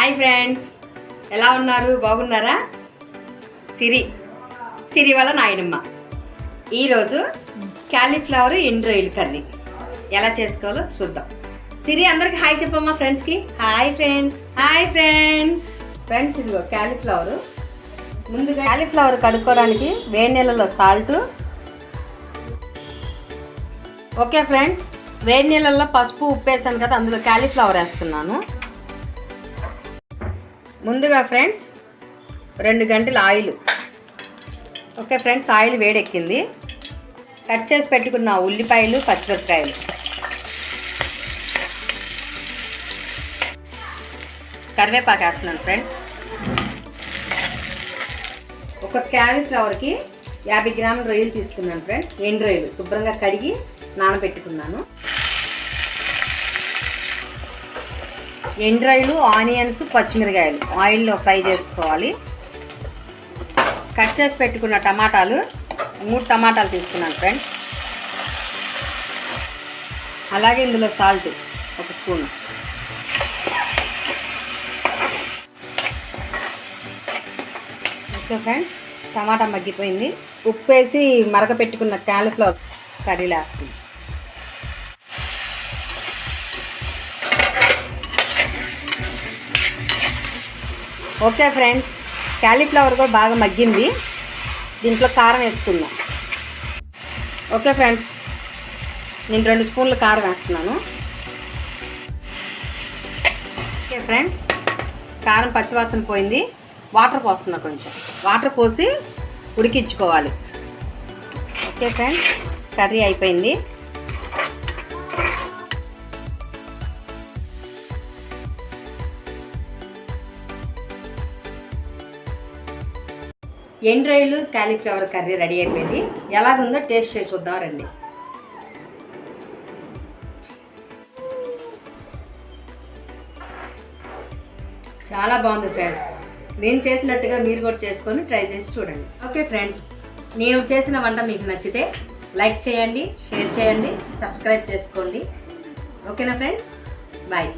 Hi friends, ఎలా ఉన్నారు? బాగున్నారా? సిరి వాళ్ళ నాయనమ్మ ఈరోజు క్యాలీఫ్లవర్ ఎండు రొయ్యలు కర్రీ ఎలా చేసుకోవాలో చూద్దాం. సిరి అందరికి హాయ్ చెప్పమ్మా ఫ్రెండ్స్కి. హాయ్ ఫ్రెండ్స్ ఇదిగో క్యాలీఫ్లవర్. ముందుగా క్యాలీఫ్లవర్ కడుక్కోవడానికి వేడి నీళ్ళలో సాల్ట్. ఓకే ఫ్రెండ్స్, వేడి నీళ్ళల్లో పసుపు ఉప్పు వేసాను కదా, అందులో క్యాలీఫ్లవర్ వేస్తున్నాను. ముందుగా ఫ్రెండ్స్ 2 గంటల ఆయిల్. ఓకే ఫ్రెండ్స్, ఆయిల్ వేడెక్కింది. కట్ చేసి పెట్టుకున్న ఉల్లిపాయలు పచ్చిమిరపకాయలు, కరివేపాకు వేస్తున్నాను ఫ్రెండ్స్. ఒక క్యాలీఫ్లవర్కి 50 గ్రాముల రొయ్యలు తీసుకున్నాను ఫ్రెండ్స్. ఎండు రొయ్యలు శుభ్రంగా కడిగి నానబెట్టుకున్నాను. ఎండు రొయ్యలు, ఆనియన్స్, పచ్చిమిరకాయలు ఆయిల్లో ఫ్రై చేసుకోవాలి. కట్ చేసి పెట్టుకున్న టమాటాలు 3 టమాటాలు తీసుకున్నాను ఫ్రెండ్స్. అలాగే ఇందులో సాల్ట్ 1 స్పూన్. ఓకే ఫ్రెండ్స్, టమాటా మగ్గిపోయింది. ఉప్పు వేసి మరగ పెట్టుకున్న క్యాలీఫ్లవర్ కర్రీలో వేస్తుంది. ఓకే ఫ్రెండ్స్, క్యాలీఫ్లవర్ కూడా బాగా మగ్గింది. దీంట్లో కారం వేసుకుందాం. ఓకే ఫ్రెండ్స్, నేను 2 స్పూన్ల కారం వేస్తున్నాను. ఓకే ఫ్రెండ్స్, కారం పచ్చివాసన పోయింది. వాటర్ పోస్తున్నా, కొంచెం వాటర్ పోసి ఉడికించుకోవాలి. ఓకే ఫ్రెండ్స్, కర్రీ అయిపోయింది. ఎండు రొయ్యలు క్యాలీఫ్లవర్ కర్రీ రెడీ అయిపోయింది. ఎలాగుందో టేస్ట్ చేసి చూద్దాం రండి. చాలా బాగుంది ఫ్రెండ్స్. నేను చేసినట్టుగా మీరు కూడా చేసుకొని ట్రై చేసి చూడండి. ఓకే ఫ్రెండ్స్, నేను చేసిన వంట మీకు నచ్చితే లైక్ చేయండి, షేర్ చేయండి, సబ్స్క్రైబ్ చేసుకోండి. ఓకేనా ఫ్రెండ్స్? బాయ్.